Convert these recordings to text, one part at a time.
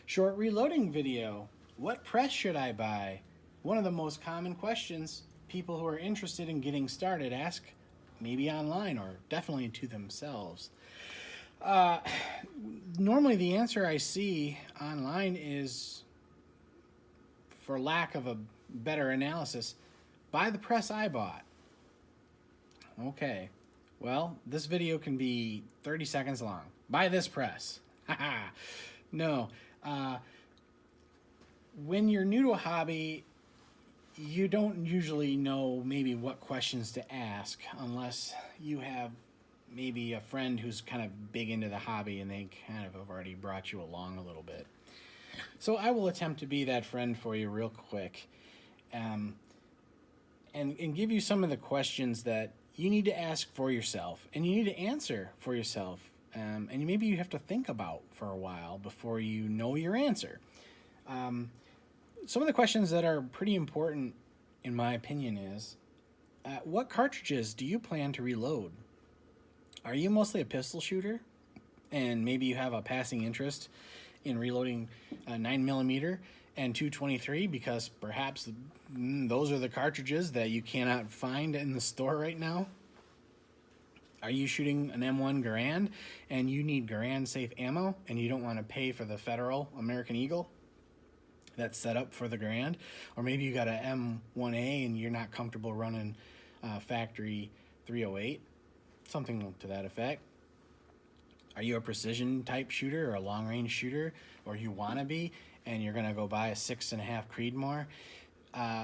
Short reloading video. What press should I buy? One of the most common questions people who are interested in getting started ask, maybe online or definitely to themselves. Uh, Normally, the answer I see online is, for lack of a better analysis, buy the press I bought. Okay, well, this video can be 30 seconds long. Buy this press. Haha. No. Uh, when you're new to a hobby, you don't usually know maybe what questions to ask unless you have maybe a friend who's kind of big into the hobby and they kind of have already brought you along a little bit. So I will attempt to be that friend for you real quick, um, and give you some of the questions that you need to ask for yourself and you need to answer for yourself. And maybe you have to think about for a while before you know your answer. Some of the questions that are pretty important, in my opinion, is what cartridges do you plan to reload? Are you mostly a pistol shooter? And maybe you have a passing interest in reloading 9mm and 223 because perhaps those are the cartridges that you cannot find in the store right now? Are you shooting an M1 Garand and you need Garand safe ammo and you don't want to pay for the Federal American Eagle that's set up for the Garand? Or maybe you got an M1A and you're not comfortable running factory 308, something to that effect. Are you a precision type shooter or a long range shooter, or you want to be, and you're going to go buy a 6.5 Creedmoor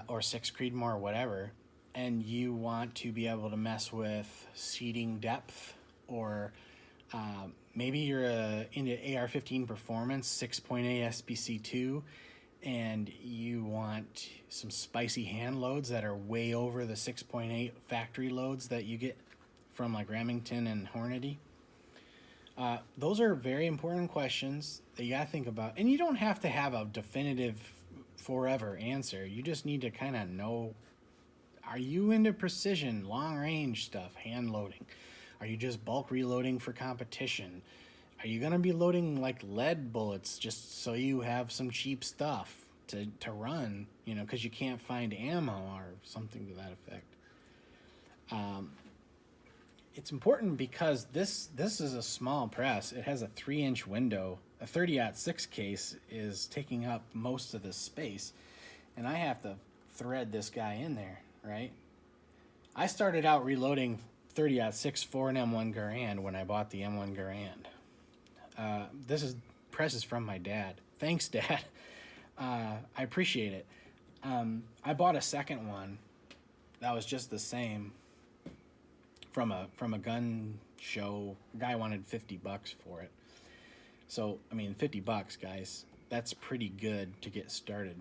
or 6 Creedmoor, whatever, and you want to be able to mess with seating depth, or maybe you're into AR-15 performance 6.8 SPC2, and you want some spicy hand loads that are way over the 6.8 factory loads that you get from like Remington and Hornady. Those are very important questions that you gotta think about, and you don't have to have a definitive forever answer. You just need to kind of know, are you into precision, long range stuff, hand loading? Are you just bulk reloading for competition? Are you gonna be loading like lead bullets just so you have some cheap stuff to run, because you can't find ammo or something to that effect? It's important because this is a small press. It has a 3-inch window. A 30-06 case is taking up most of the space, and I have to thread this guy in there, right? I started out reloading 30-06 for an M1 Garand when I bought the M1 Garand. This press is from my dad. Thanks, Dad. I appreciate it. I bought a second one that was just the same from a gun show. A guy wanted $50 for it. So, I mean, $50, guys, that's pretty good to get started.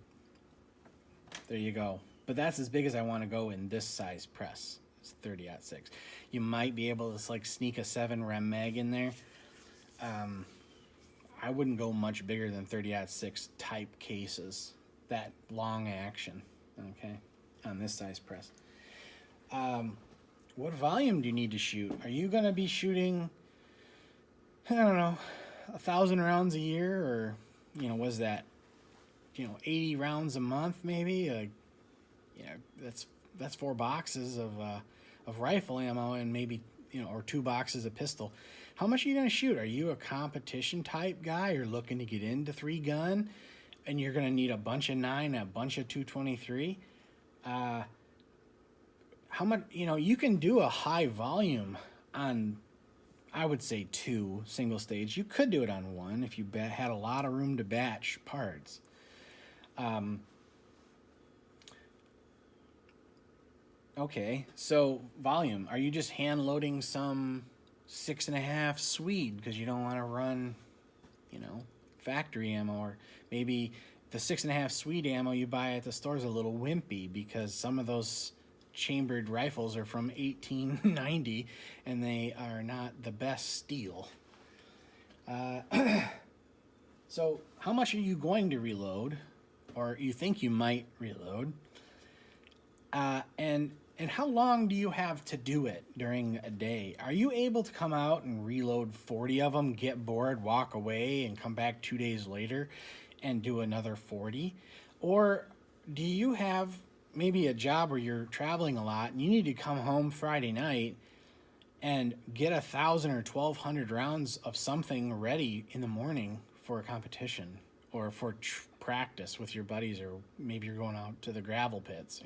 There you go. But that's as big as I want to go in this size press. It's 30-06. You might be able to like sneak a 7 Rem Mag in there. I wouldn't go much bigger than 30-06 type cases. That long action, okay, on this size press. What volume do you need to shoot? Are you going to be shooting, I don't know, 1,000 rounds a year, or, was that, 80 rounds a month maybe? That's 4 boxes of rifle ammo and maybe, or 2 boxes of pistol. How much are you going to shoot? Are you a competition type guy? You're looking to get into 3-gun, and you're going to need a bunch of 9, a bunch of 223? How much, you can do a high volume on, I would say, 2 single stage. You could do it on 1 if you had a lot of room to batch parts. Okay, so volume. Are you just hand loading some 6.5 Swede because you don't want to run, factory ammo? Or maybe the 6.5 Swede ammo you buy at the store is a little wimpy because some of those chambered rifles are from 1890 and they are not the best steel. So how much are you going to reload, or you think you might reload? And how long do you have to do it during a day? Are you able to come out and reload 40 of them, get bored, walk away, and come back 2 days later and do another 40? Or do you have maybe a job where you're traveling a lot and you need to come home Friday night and get 1,000 or 1,200 rounds of something ready in the morning for a competition or for practice with your buddies, or maybe you're going out to the gravel pits,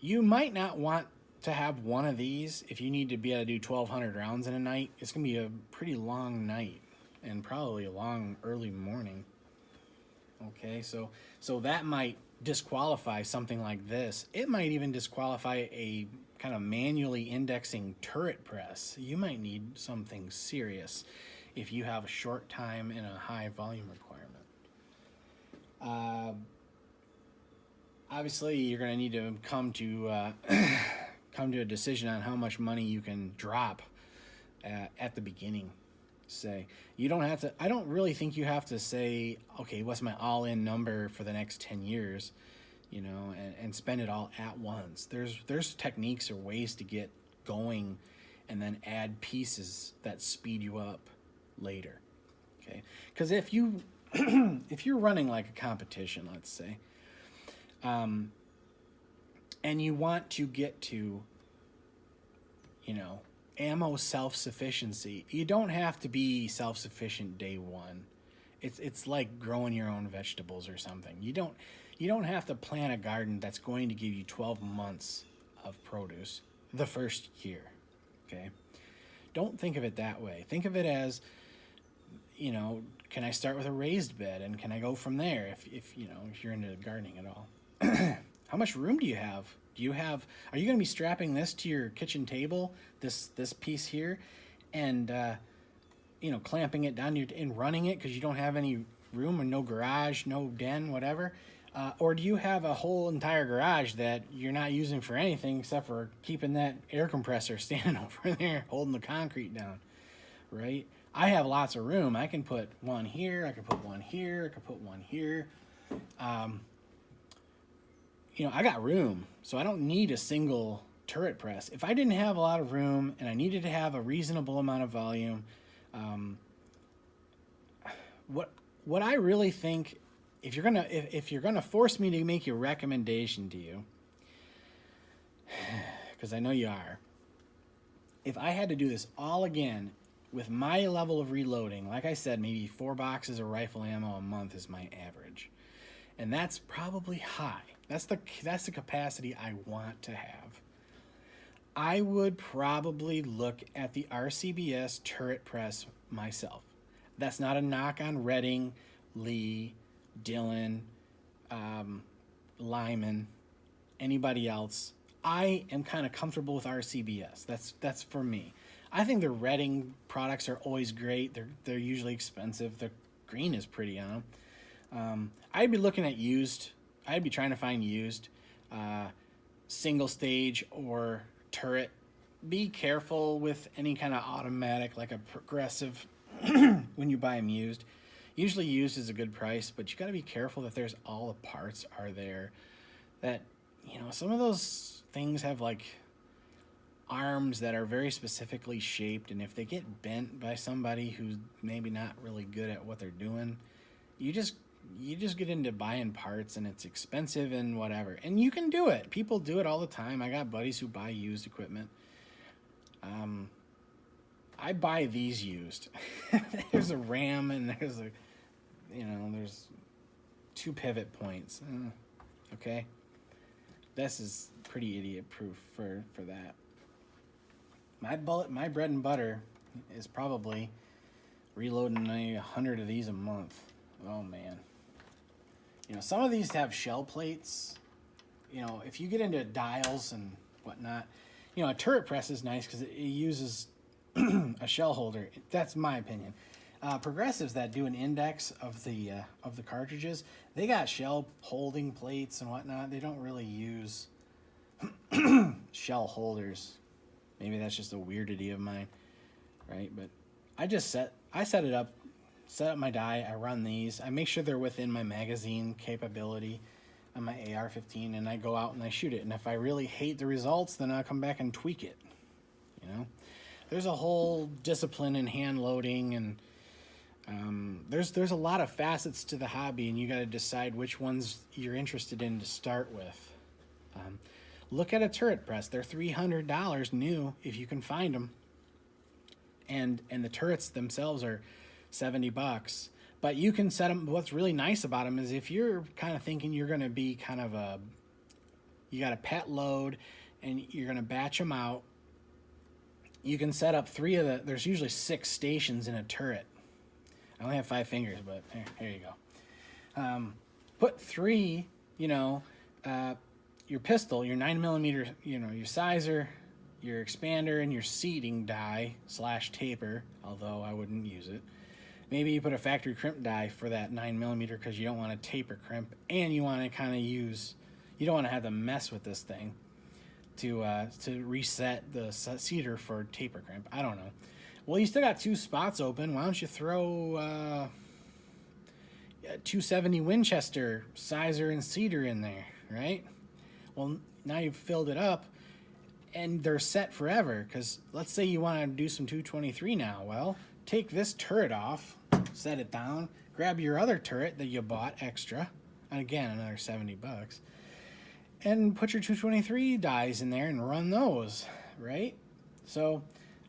you might not want to have one of these if you need to be able to do 1,200 rounds in a night. It's going to be a pretty long night and probably a long early morning. Okay, so that might disqualify something like this. It might even disqualify a kind of manually indexing turret press. You might need something serious if you have a short time and a high volume requirement. Obviously, you're going to need to come to a decision on how much money you can drop at the beginning. Say you don't have to. I don't really think you have to say, okay, what's my all-in number for the next 10 years, and spend it all at once. There's techniques or ways to get going, and then add pieces that speed you up later. Okay, because if you if you're running like a competition, let's say, and you want to get to, ammo self-sufficiency, you don't have to be self-sufficient day one. It's like growing your own vegetables or something. You don't have to plant a garden that's going to give you 12 months of produce the first year. Okay, don't think of it that way. Think of it as, can I start with a raised bed, and can I go from there if you're into gardening at all? How much room do you have? Are you going to be strapping this to your kitchen table, this piece here, and clamping it down and running it because you don't have any room, or no garage, no den, whatever? Or do you have a whole entire garage that you're not using for anything except for keeping that air compressor standing over there holding the concrete down, right? I have lots of room. I can put one here, I can put one here, I can put one here. I got room, so I don't need a single turret press. If I didn't have a lot of room and I needed to have a reasonable amount of volume, what I really think, if you're gonna force me to make a recommendation to you, because I know you are, if I had to do this all again with my level of reloading, like I said, maybe 4 boxes of rifle ammo a month is my average, and that's probably high. That's the capacity I want to have. I would probably look at the RCBS turret press myself. That's not a knock on Redding, Lee, Dillon, Lyman, anybody else. I am kind of comfortable with RCBS. That's for me. I think the Redding products are always great. They're usually expensive. The green is pretty on them. I'd be looking at used. I'd be trying to find used, single stage or turret. Be careful with any kind of automatic, like a progressive, when you buy them used. Usually used is a good price, but you got to be careful that there's all the parts are there. That, some of those things have like arms that are very specifically shaped, and if they get bent by somebody who's maybe not really good at what they're doing, you just get into buying parts, and it's expensive and whatever. And you can do it. People do it all the time. I got buddies who buy used equipment. I buy these used. There's a ram, and there's there's 2 pivot points. Okay. This is pretty idiot proof for that. My bread and butter is probably reloading 100 of these a month. Oh man. Some of these have shell plates. If you get into dials and whatnot, a turret press is nice because it uses a shell holder. That's my opinion. Progressives that do an index of the cartridges, they got shell holding plates and whatnot. They don't really use shell holders. Maybe that's just a weirdity of mine, right? But I set it up. Set up my die, I run these, I make sure they're within my magazine capability on my AR-15, and I go out and I shoot it. And if I really hate the results, then I'll come back and tweak it. There's a whole discipline in hand loading, and there's a lot of facets to the hobby, and you got to decide which ones you're interested in to start with. Look at a turret press. They're $300 new if you can find them, and the turrets themselves are $70. But you can set them. What's really nice about them is if you're kind of thinking you're going to be kind of you got a pet load, and you're going to batch them out. You can set up there's usually 6 stations in a turret. I only have 5 fingers, but here you go. Put 3, your pistol, your 9mm, your sizer, your expander, and your seating die / taper, although I wouldn't use it. Maybe you put a factory crimp die for that 9mm because you don't want to taper crimp, and you want to kind of you don't want to have to mess with this thing to reset the seater for taper crimp. I don't know. Well, you still got 2 spots open. Why don't you throw 270 Winchester sizer and seater in there, right? Well, now you've filled it up, and they're set forever. Because let's say you want to do some 223 now. Well, take this turret off, set it down, grab your other turret that you bought extra, and again another $70. And put your 223 dies in there and run those, right? So,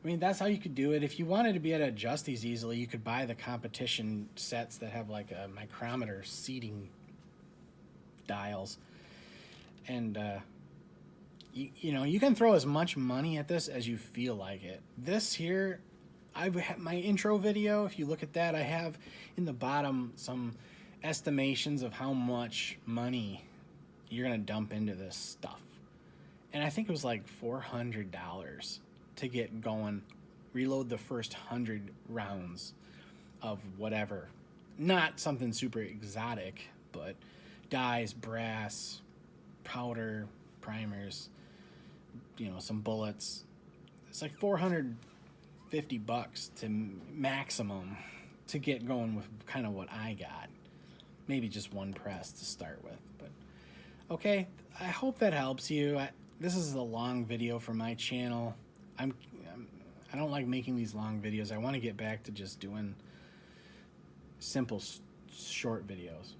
I mean, that's how you could do it. If you wanted to be able to adjust these easily, you could buy the competition sets that have like a micrometer seating dials. And, you can throw as much money at this as you feel like it. This here, my intro video, if you look at that, I have in the bottom some estimations of how much money you're going to dump into this stuff. And I think it was like $400 to get going, reload the first 100 rounds of whatever. Not something super exotic, but dyes, brass, powder, primers, some bullets. It's like $450 to maximum to get going with kind of what I got. Maybe just 1 press to start with, but okay, I hope that helps you. This is a long video for my channel. I don't like making these long videos. I want to get back to just doing simple, short videos.